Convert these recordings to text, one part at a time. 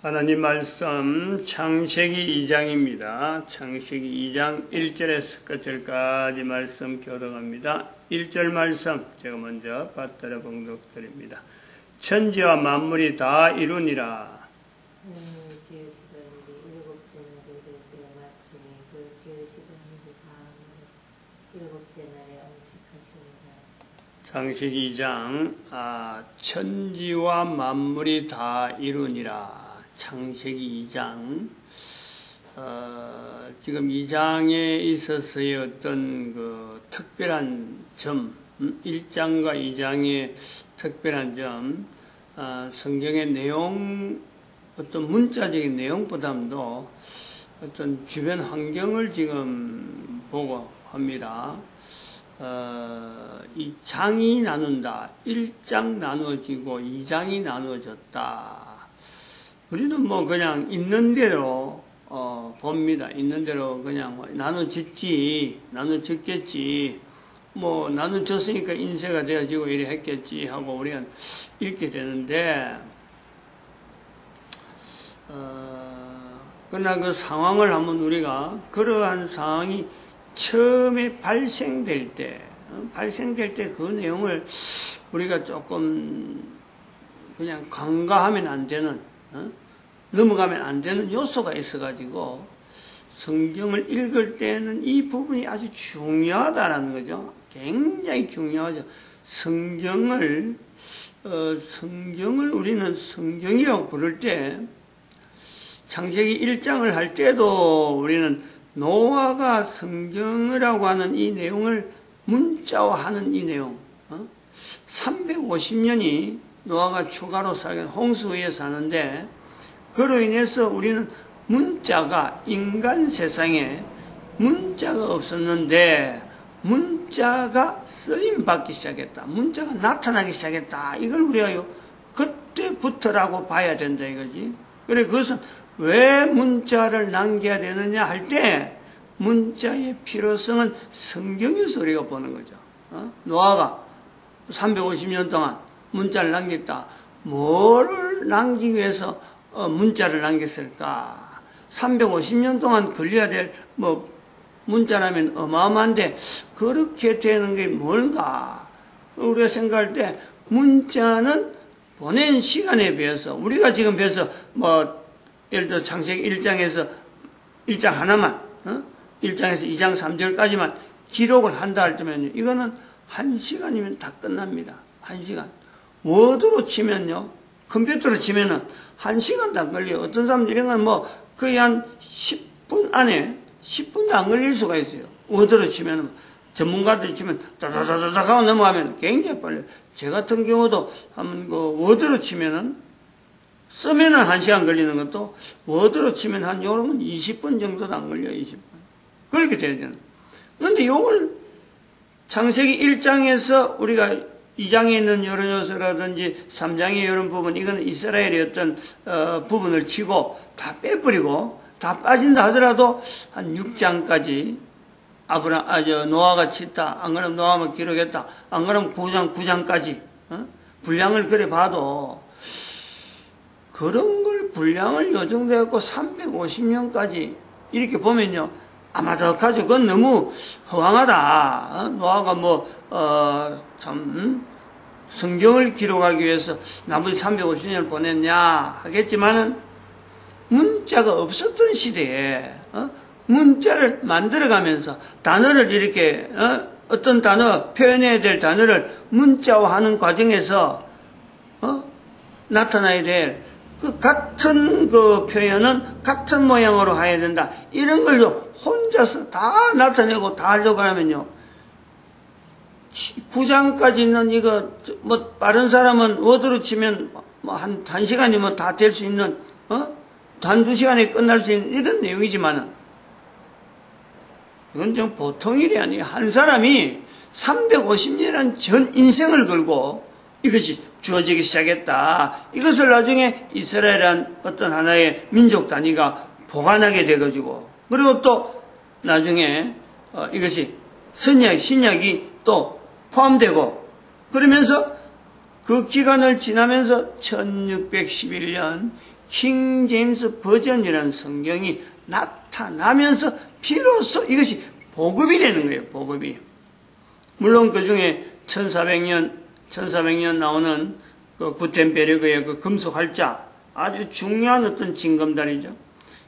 하나님 말씀 창세기 2장입니다. 창세기 2장 1절에서 끝절까지 말씀 교독합니다. 1절 말씀 제가 먼저 받들어 봉독드립니다. 천지와 만물이 다 이루니라. 지으시던 일이 일곱째 날에 될 때 마침에 그 지으시던 일이 다하므로 일곱째 날에 안식하시니라. 창세기 2장 천지와 만물이 다 이루니라. 창세기 2장 지금 2장에 있어서의 어떤 그 특별한 점 1장과 2장의 특별한 점 성경의 내용 어떤 문자적인 내용보다도 어떤 주변 환경을 지금 보고 합니다. 이 장이 나눈다. 1장 나누어지고 2장이 나누어졌다. 우리는 뭐 그냥 있는 대로 봅니다. 있는 대로 그냥 나눠졌지, 나눠졌겠지, 뭐 나눠졌으니까 인쇄가 되어지고 이래 했겠지 하고 우리가 읽게 되는데, 그러나 그 상황을 한번 우리가 그러한 상황이 처음에 발생될 때 그 내용을 우리가 조금 그냥 간과하면 안 되는, 넘어가면 안 되는 요소가 있어가지고 성경을 읽을 때는 이 부분이 아주 중요하다라는 거죠. 굉장히 중요하죠. 성경을 우리는 성경이라고 부를 때 창세기 1장을 할 때도 우리는 노아가 성경이라고 하는 이 내용을 문자화하는 이 내용, 350년이 노아가 추가로 살게 홍수 위에 사는데, 그로 인해서 우리는 문자가, 인간 세상에 문자가 없었는데 문자가 쓰임받기 시작했다. 문자가 나타나기 시작했다. 이걸 우리가 그때부터라고 봐야 된다 이거지. 그래, 그것은 왜 문자를 남겨야 되느냐 할 때 문자의 필요성은 성경에서 우리가 보는 거죠. 노아가 350년 동안 문자를 남겼다. 뭐를 남기기 위해서 문자를 남겼을까? 350년 동안 걸려야 될 문자라면 어마어마한데 그렇게 되는 게 뭔가? 우리가 생각할 때 문자는 보낸 시간에 비해서 우리가 지금 비해서 예를 들어 창세기 1장에서 1장 하나만 1장에서 2장 3절까지만 기록을 한다 할 때면요, 이거는 1시간이면 다 끝납니다. 1시간. 워드로 치면요, 컴퓨터로 치면은 1시간도 안 걸려요. 어떤 사람들 이런 건 거의 한 10분 안에 10분도 안 걸릴 수가 있어요. 워드로 치면은, 전문가들이 치면 다다다다닥 하고 넘어가면 굉장히 빨라요. 제 같은 경우도 한번 워드로 치면은, 쓰면은 1시간 걸리는 것도 워드로 치면 한 요런 건 20분 정도도 안 걸려요. 20분. 그렇게 되잖아요. 그런데 요걸 창세기 1장에서 우리가 2장에 있는 이런 요소라든지 3장의 이런 부분, 이거는 이스라엘의 어떤 부분을 치고 다 빼버리고 다 빠진다 하더라도 한 6장까지 노아가 짓다, 안 그러면 노아만 기록했다, 안 그러면 9장까지 분량을 그래 봐도 그런 걸 분량을 요정돼갖고 350년까지 이렇게 보면요, 아마덕하죠. 그건 너무 허황하다. 노아가 성경을 기록하기 위해서 나머지 350년을 보냈냐 하겠지만은, 문자가 없었던 시대에 문자를 만들어가면서 단어를 이렇게 어떤 단어, 표현해야 될 단어를 문자화하는 과정에서 나타나야 될 그 같은 그 표현은 같은 모양으로 해야 된다. 이런 걸 혼자서 다 나타내고 다 하려고 하면요, 9장까지는 이거 빠른 사람은 워드로 치면 한 시간이면 다 될 수 있는 한두 시간에 끝날 수 있는 이런 내용이지만은, 이건 좀 보통 일이 아니에요. 한 사람이 350년이라는 전 인생을 걸고 이것이 주어지기 시작했다. 이것을 나중에 이스라엘이란 어떤 하나의 민족 단위가 보관하게 돼가지고, 그리고 또 나중에 이것이 신약이 또 포함되고, 그러면서 그 기간을 지나면서 1611년 킹 제임스 버전이라는 성경이 나타나면서 비로소 이것이 보급이 되는 거예요. 보급이. 물론 그 중에 1400년 나오는 그 구텐베르그의 그 금속 활자, 아주 중요한 어떤 징검다리죠.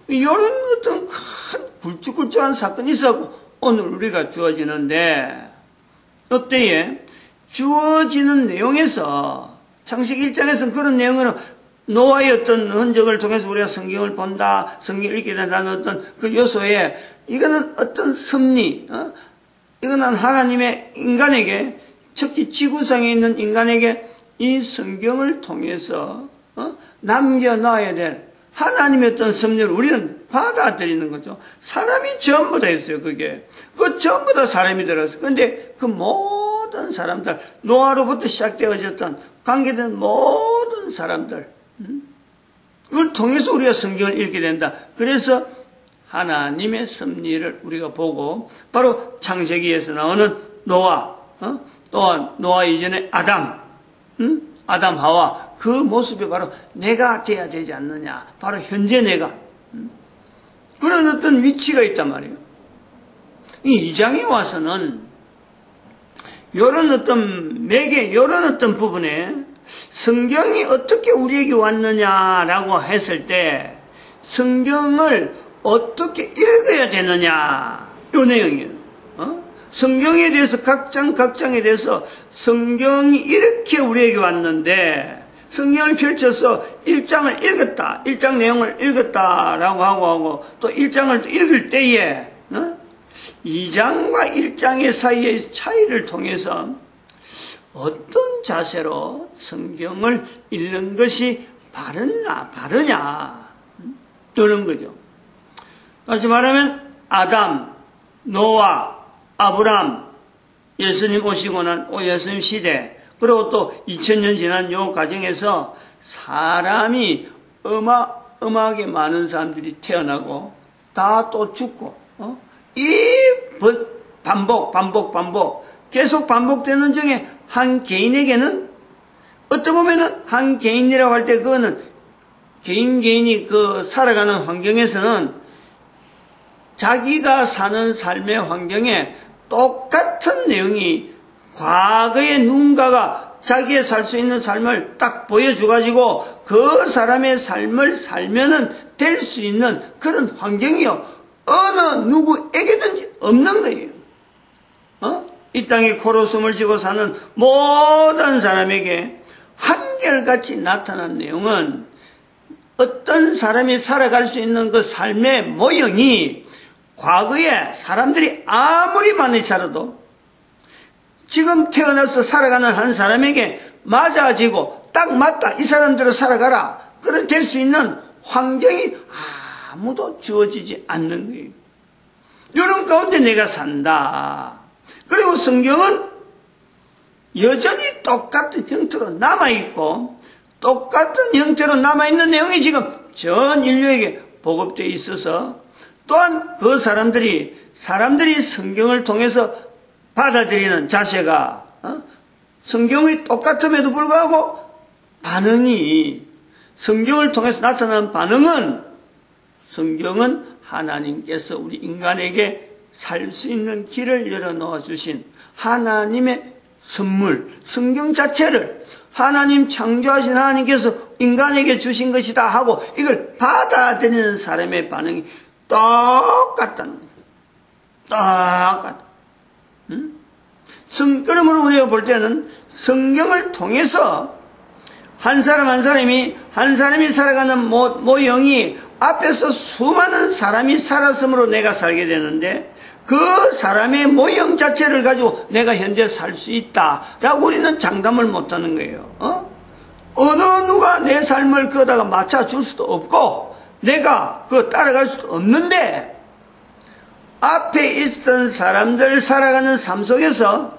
이런 어떤 큰 굵직굵직한 사건이 있었고 오늘 우리가 주어지는데, 이때에 주어지는 내용에서 창세기 1장에서는 그런 내용은 노아의 어떤 흔적을 통해서 우리가 성경을 본다, 성경을 읽게 된다는 어떤 그 요소에 이거는 어떤 섭리, 이거는 하나님의 인간에게, 특히 지구상에 있는 인간에게 이 성경을 통해서 남겨놔야 될 하나님의 어떤 섭리를 우리는 받아들이는 거죠. 사람이 전부 다 있어요, 그게. 그 전부 다 사람이 들어서. 근데 그 모든 사람들, 노아로부터 시작되어졌던 관계된 모든 사람들, 그걸 통해서 우리가 성경을 읽게 된다. 그래서 하나님의 섭리를 우리가 보고, 바로 창세기에서 나오는 노아, 또한 노아 이전에 아담, 아담 하와, 그 모습이 바로 내가 돼야 되지 않느냐. 바로 현재 내가. 그런 어떤 위치가 있단 말이에요. 이 2장에 와서는 이런 어떤 매개, 이런 어떤 부분에 성경이 어떻게 우리에게 왔느냐라고 했을 때 성경을 어떻게 읽어야 되느냐, 이 내용이에요. 성경에 대해서 각장에 대해서 성경이 이렇게 우리에게 왔는데, 성경을 펼쳐서 1장을 읽었다, 1장 내용을 읽었다라고 하고 또 1장을 또 읽을 때에 2장과 1장의 사이의 차이를 통해서 어떤 자세로 성경을 읽는 것이 바르냐 이런 거죠. 다시 말하면 아담, 노아, 아브람, 예수님 오시고 난 예수님 시대, 그리고 또 2000년 지난 요 과정에서 사람이 어마어마하게 많은 사람들이 태어나고 다 또 죽고, 이 반복 계속 반복되는 중에 한 개인에게는, 어떻게 보면은 한 개인이라고 할 때 그거는 개인이 그 살아가는 환경에서는 자기가 사는 삶의 환경에 똑같은 내용이 과거의 누군가가 자기의 살 수 있는 삶을 딱 보여줘가지고 그 사람의 삶을 살면은 될 수 있는 그런 환경이요, 어느 누구에게든지 없는 거예요. 이 땅에 코로 숨을 쉬고 사는 모든 사람에게 한결같이 나타난 내용은 어떤 사람이 살아갈 수 있는 그 삶의 모형이 과거에 사람들이 아무리 많이 살아도 지금 태어나서 살아가는 한 사람에게 맞아지고 딱 맞다, 이 사람대로 살아가라, 그런 될 수 있는 환경이 아무도 주어지지 않는 거예요. 이런 가운데 내가 산다. 그리고 성경은 여전히 똑같은 형태로 남아있고, 똑같은 형태로 남아있는 내용이 지금 전 인류에게 보급되어 있어서, 또한 그 사람들이 성경을 통해서 받아들이는 자세가 성경이 똑같음에도 불구하고 반응이, 성경을 통해서 나타나는 반응은, 성경은 하나님께서 우리 인간에게 살 수 있는 길을 열어놓아 주신 하나님의 선물, 성경 자체를 하나님 창조하신 하나님께서 인간에게 주신 것이다 하고 이걸 받아들이는 사람의 반응이 똑같다는 거예요. 똑같다. 그러므로 우리가 볼 때는 성경을 통해서 한 사람이 살아가는 모형이 앞에서 수많은 사람이 살았으므로 내가 살게 되는데, 그 사람의 모형 자체를 가지고 내가 현재 살 수 있다라고 우리는 장담을 못하는 거예요. 어느 누가 내 삶을 거다가 맞춰줄 수도 없고 내가 그거 따라갈 수도 없는데, 앞에 있었던 사람들 살아가는 삶 속에서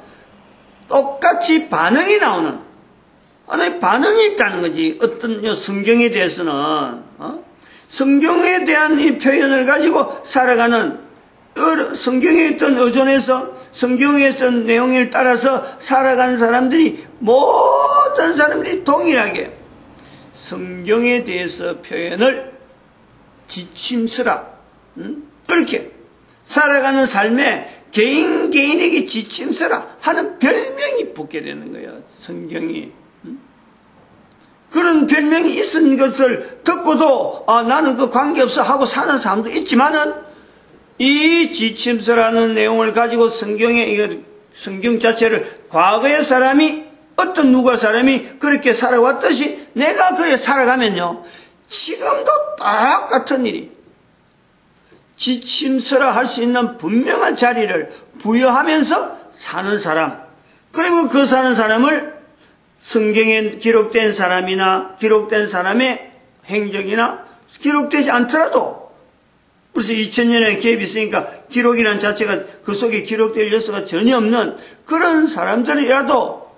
똑같이 반응이 나오는, 하나의 반응이 있다는 거지. 어떤 성경에 대해서는 성경에 대한 이 표현을 가지고 살아가는, 성경에 있던 의존해서 성경에 있던 내용을 따라서 살아가는 사람들이, 모든 사람들이 동일하게 성경에 대해서 표현을 지침서라, 그렇게 살아가는 삶에 개인에게 지침서라 하는 별명이 붙게 되는 거예요. 성경이. 그런 별명이 있은 것을 듣고도 나는 그 관계없어 하고 사는 사람도 있지만은 이 지침서라는 내용을 가지고 성경 자체를 과거의 사람이 누가 사람이 그렇게 살아왔듯이 내가 그래 살아가면요, 지금도 똑같은 일이 지침서라 할 수 있는 분명한 자리를 부여하면서 사는 사람, 그리고 그 사는 사람을 성경에 기록된 사람이나 기록된 사람의 행적이나 기록되지 않더라도 벌써 2000년의 갭이 있으니까 기록이라는 자체가 그 속에 기록될 요소가 전혀 없는 그런 사람들이라도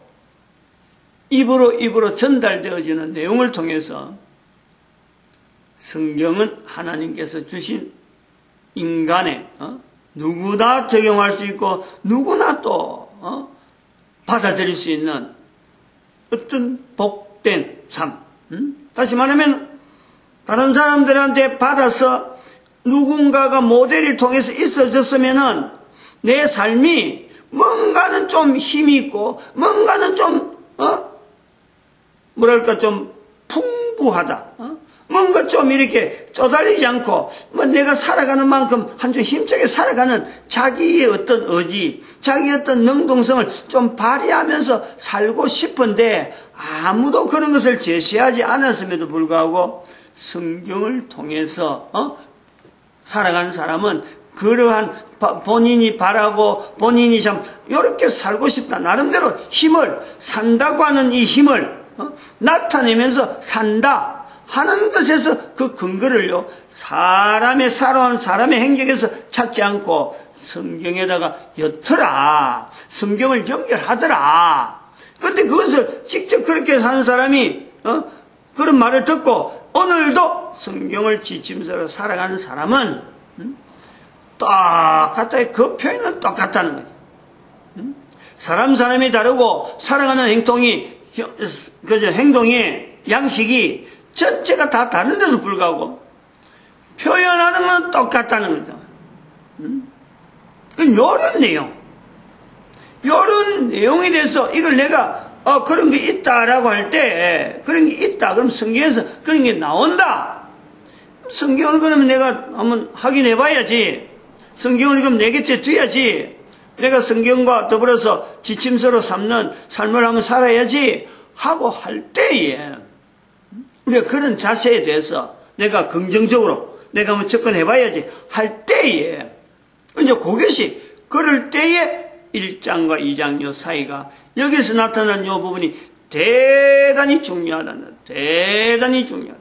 입으로 전달되어지는 내용을 통해서 성경은 하나님께서 주신 인간의 누구나 적용할 수 있고 누구나 또 받아들일 수 있는 어떤 복된 삶, 다시 말하면 다른 사람들한테 받아서 누군가가 모델을 통해서 있어졌으면은 내 삶이 뭔가는 좀 힘이 있고 뭔가는 좀 뭐랄까 좀 풍부하다, 뭔가 좀 이렇게 쪼달리지 않고 내가 살아가는 만큼 한 주 힘차게 살아가는 자기의 어떤 의지, 자기의 어떤 능동성을 좀 발휘하면서 살고 싶은데 아무도 그런 것을 제시하지 않았음에도 불구하고 성경을 통해서 살아가는 사람은 그러한 본인이 바라고 본인이 참 이렇게 살고 싶다, 나름대로 힘을 산다고 하는 이 힘을 나타내면서 산다 하는 것에서 그 근거를요, 살아온 사람의 행적에서 찾지 않고 성경에다가 엿더라, 성경을 연결하더라. 근데 그것을 직접 그렇게 사는 사람이 그런 말을 듣고 오늘도 성경을 지침서로 살아가는 사람은 똑같다. 그 표현은 똑같다는 거죠. 사람이 다르고 살아가는 행동의 양식이 전체가 다 다른데도 불구하고 표현하는 건 똑같다는 거죠. 요런 내용에 대해서 이걸 내가 그런 게 있다라고 할 때, 그런 게 있다 그럼 성경에서 그런 게 나온다. 성경을 그러면 내가 한번 확인해 봐야지. 성경을 그럼 내 곁에 둬야지. 내가 성경과 더불어서 지침서로 삼는 삶을 한번 살아야지 하고 할 때에 우리가 그런 자세에 대해서 내가 긍정적으로 내가 한번 접근해 봐야지 할 때에 이제 그것이 그럴 때에 1장과 2장 요 사이가 여기서 나타난 요 부분이 대단히 중요하다는 거예요. 대단히 중요하다.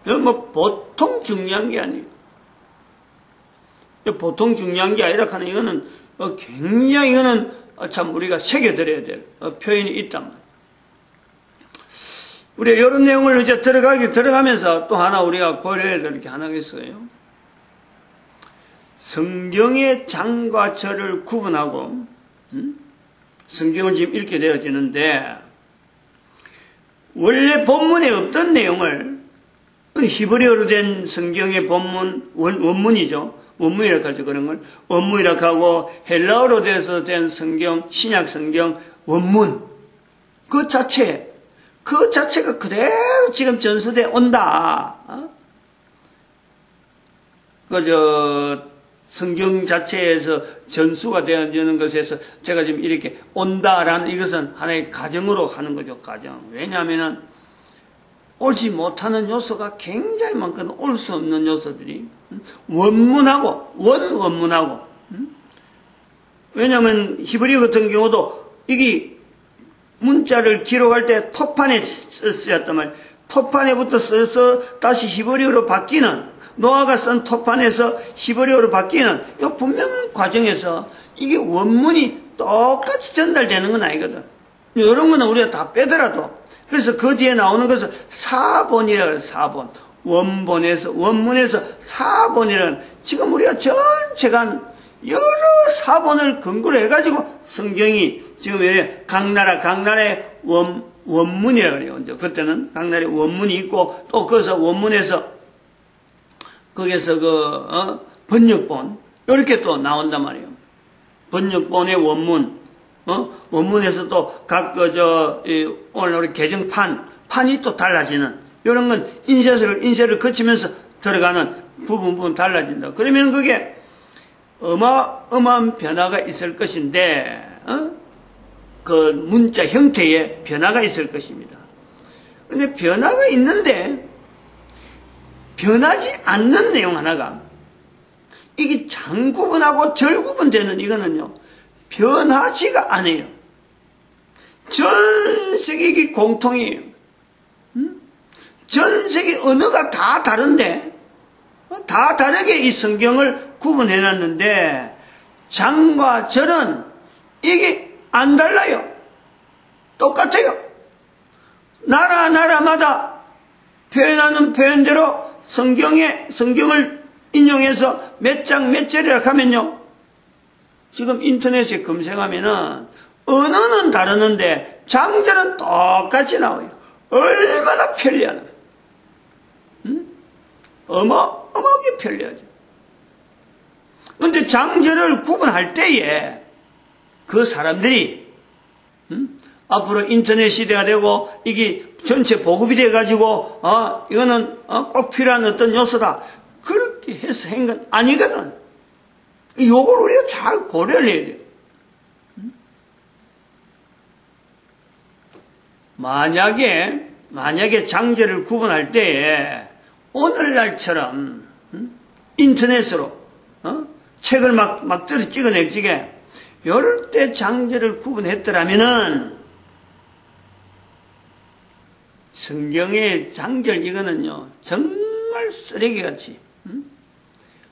이건 뭐 보통 중요한 게 아니에요. 보통 중요한 게 아니라 하는 이거는 굉장히 이거는 참 우리가 새겨들어야 될 표현이 있단 말이에요. 우리가 이런 내용을 이제 들어가면서 또 하나 우리가 고려해야 될 게 하나가 있어요. 성경의 장과 절을 구분하고 성경을 지금 읽게 되어지는데 원래 본문에 없던 내용을 히브리어로 된 성경의 본문 원문이죠. 원문이라고 하죠. 그런 걸 원문이라고 하고 헬라어로 돼서 된 성경 신약 성경 원문 그 자체가 그대로 지금 전수돼 온다. 성경 자체에서 전수가 되어지는 것에서 제가 지금 이렇게 온다라는 이것은 하나의 가정으로 하는 거죠. 가정. 왜냐하면은 오지 못하는 요소가 굉장히 많거든. 올 수 없는 요소들이 원문하고 왜냐하면 히브리어 같은 경우도 이게 문자를 기록할 때 토판에 쓰였단 말이에요. 토판에부터 써서 다시 히브리어로 바뀌는 노아가 쓴 토판에서 히브리어로 바뀌는 이 분명한 과정에서 이게 원문이 똑같이 전달되는 건 아니거든. 이런 거는 우리가 다 빼더라도 그래서 그 뒤에 나오는 것을 사본이라고 해요. 사본. 원문에서 사본이라는 지금 우리가 전체가 여러 사본을 근거로 해가지고 성경이 지금 각 나라의 원문이라고 해요. 이제 그때는 각 나라에 원문이 있고 또 거기서 원문에서 거기서 번역본 이렇게 또 나온단 말이에요. 번역본의 원문, 원문에서 또 각 오늘 우리 개정판이 또 달라지는 이런 건 인쇄를 거치면서 들어가는 부분 달라진다. 그러면 그게 어마어마한 변화가 있을 것인데, 그 문자 형태에 변화가 있을 것입니다. 근데 변화가 있는데, 변하지 않는 내용 하나가, 이게 장구분하고 절구분되는 이거는요, 변하지가 않아요. 전 세계 이게 공통이에요. 전 세계 언어가 다 다른데, 다 다르게 이 성경을 구분해 놨는데, 장과 절은 이게 안 달라요. 똑같아요. 나라마다 표현하는 표현대로 성경을 인용해서 몇 장 몇 절이라 하면요. 지금 인터넷에 검색하면은 언어는 다르는데 장절은 똑같이 나와요. 얼마나 편리하나. 어마어마하게 편리하죠. 그런데 장절을 구분할 때에 그 사람들이 앞으로 인터넷 시대가 되고 이게 전체 보급이 돼가지고 이거는 꼭 필요한 어떤 요소다. 그렇게 해서 한 건 아니거든. 요걸 우리가 잘 고려를 해야 돼요. 만약에 장절을 구분할 때에 오늘날처럼 인터넷으로 책을 막 찍어내지게 이럴 때 장절을 구분했더라면은 성경의 장절 이거는요 정말 쓰레기같이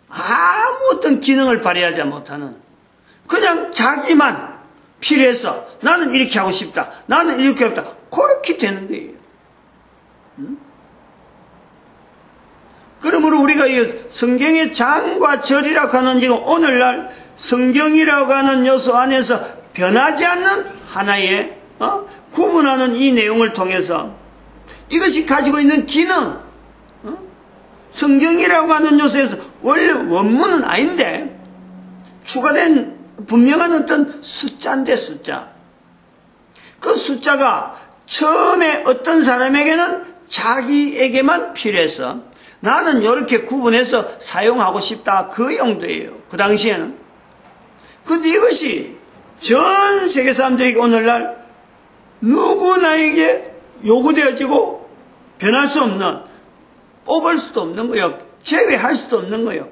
아무 어떤 기능을 발휘하지 못하는 그냥 자기만 필요해서 나는 이렇게 하고 싶다, 나는 이렇게 하고 싶다, 그렇게 되는 거예요. 그러므로 우리가 이 성경의 장과 절이라고 하는 지금 오늘날 성경이라고 하는 요소 안에서 변하지 않는 하나의 구분하는 이 내용을 통해서 이것이 가지고 있는 기능, 성경이라고 하는 요소에서 원래 원문은 아닌데 추가된 분명한 어떤 숫자인데 숫자. 그 숫자가 처음에 어떤 사람에게는 자기에게만 필요해서 나는 이렇게 구분해서 사용하고 싶다. 그 용도예요. 그 당시에는. 근데 이것이 전 세계 사람들에게 오늘날 누구나에게 요구되어지고 변할 수 없는, 뽑을 수도 없는 거예요. 제외할 수도 없는 거예요.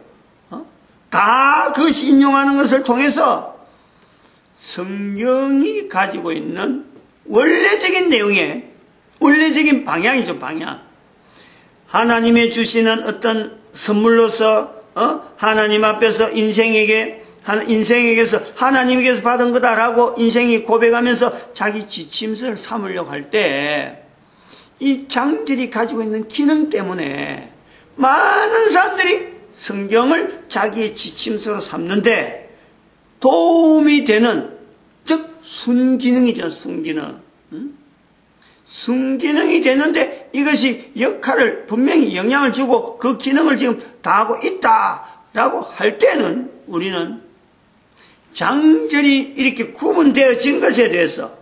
다 그것이 인용하는 것을 통해서 성경이 가지고 있는 원래적인 내용의 원래적인 방향이죠, 방향. 하나님의 주시는 어떤 선물로서 하나님 앞에서 인생에게서 하나님에게서 받은 거다라고 인생이 고백하면서 자기 지침서를 삼으려고 할 때 이 장절이 가지고 있는 기능 때문에 많은 사람들이 성경을 자기의 지침서로 삼는데 도움이 되는, 즉 순기능이죠, 순기능. 순기능이 되는데 이것이 역할을 분명히 영향을 주고 그 기능을 지금 다하고 있다라고 할 때는 우리는 장절이 이렇게 구분되어진 것에 대해서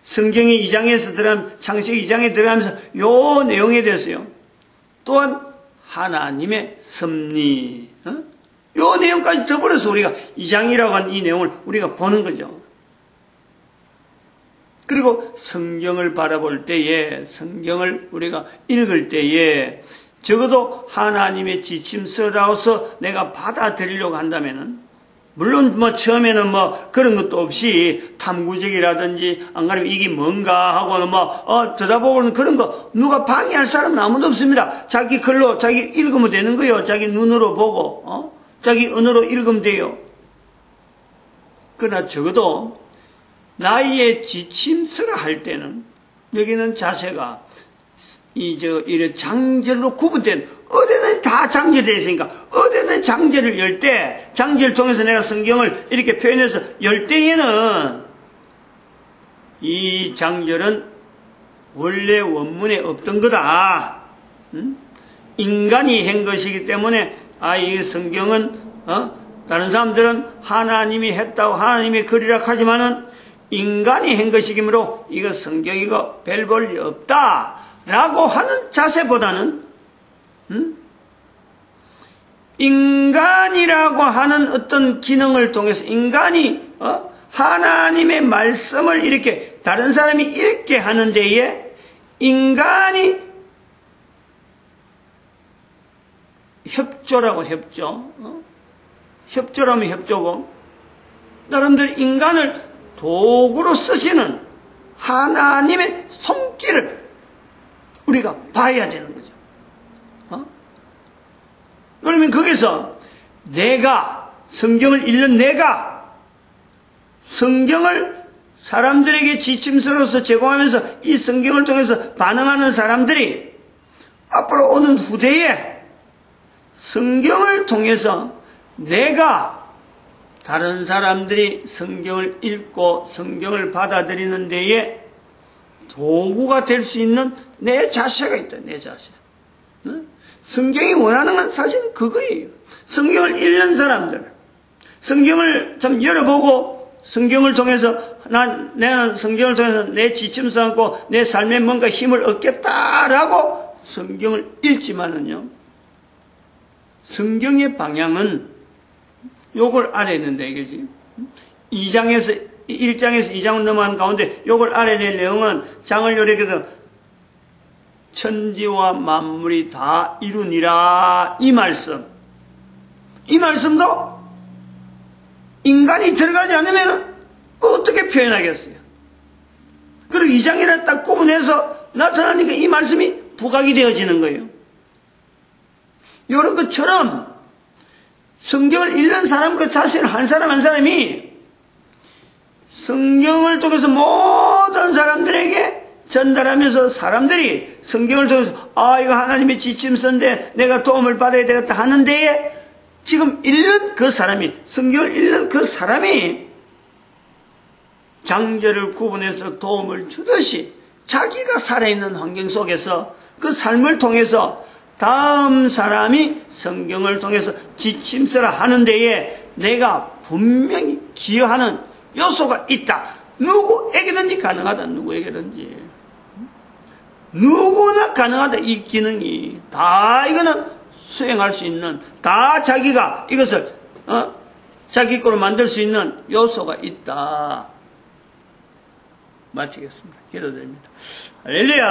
성경의 2장에서 창세기 2장에 들어가면서 요 내용에 대해서요. 또한 하나님의 섭리, 요 내용까지 더불어서 우리가 2장이라고 하는 이 내용을 우리가 보는 거죠. 그리고 성경을 바라볼 때에, 성경을 우리가 읽을 때에 적어도 하나님의 지침서라고서 내가 받아들이려고 한다면은, 물론 처음에는 그런 것도 없이 탐구적이라든지 안 그러면 이게 뭔가 하고는 들여다보고는 그런 거 누가 방해할 사람은 아무도 없습니다. 자기 글로 자기 읽으면 되는 거예요. 자기 눈으로 보고 자기 언어로 읽으면 돼요. 그러나 적어도 나의 지침서라 할 때는 여기는 자세가 이래 장절로 구분된, 어디는 다 장절되어 있으니까 어디는 장절을 열 때, 장절을 통해서 내가 성경을 이렇게 표현해서 열 때에는 이 장절은 원래 원문에 없던 거다. 인간이 한 것이기 때문에 이 성경은 다른 사람들은 하나님이 했다고 하나님이 그리라 하지만은 인간이 한 것이기므로 이거 성경이고 별 볼일 없다라고 하는 자세보다는 인간이라고 하는 어떤 기능을 통해서 인간이 하나님의 말씀을 이렇게 다른 사람이 읽게 하는 데에 인간이 협조라고 협조. 협조라면 협조고 나름대로 인간을 도구로 쓰시는 하나님의 손길을 우리가 봐야 되는 거죠. 그러면 거기서 내가 성경을 읽는 내가 성경을 사람들에게 지침서로서 제공하면서 이 성경을 통해서 반응하는 사람들이 앞으로 오는 후대에 성경을 통해서 내가 다른 사람들이 성경을 읽고 성경을 받아들이는 데에 도구가 될 수 있는 내 자세가 있다. 내 자세. 성경이 원하는 건 사실은 그거예요. 성경을 읽는 사람들, 성경을 좀 열어보고 성경을 통해서 내가 성경을 통해서 내 지침서 않고 내 삶에 뭔가 힘을 얻겠다라고 성경을 읽지만은요, 성경의 방향은 요걸 알아내는데 이거지. 1장에서 2장을 넘어가는 가운데 요걸 알아낼 내용은 장을 요렇게 천지와 만물이 다 이루니라 이 말씀. 이 말씀도 인간이 들어가지 않으면 어떻게 표현하겠어요? 그리고 2장이라 딱 구분해서 나타나니까 이 말씀이 부각이 되어지는 거예요. 이런 것처럼 성경을 읽는 사람 그 자신 한 사람 한 사람이 성경을 통해서 모든 사람들에게 전달하면서 사람들이 성경을 통해서 이거 하나님의 지침서인데 내가 도움을 받아야 되겠다 하는 데에 지금 읽는 그 사람이 성경을 읽는 그 사람이 장절을 구분해서 도움을 주듯이 자기가 살아있는 환경 속에서 그 삶을 통해서 다음 사람이 성경을 통해서 지침서라 하는 데에 내가 분명히 기여하는 요소가 있다. 누구에게든지 가능하다. 누구나 가능하다. 이 기능이 다 이거는 수행할 수 있는, 다 자기가 이것을 자기 거로 만들 수 있는 요소가 있다. 마치겠습니다. 기도드립니다. 할렐루야.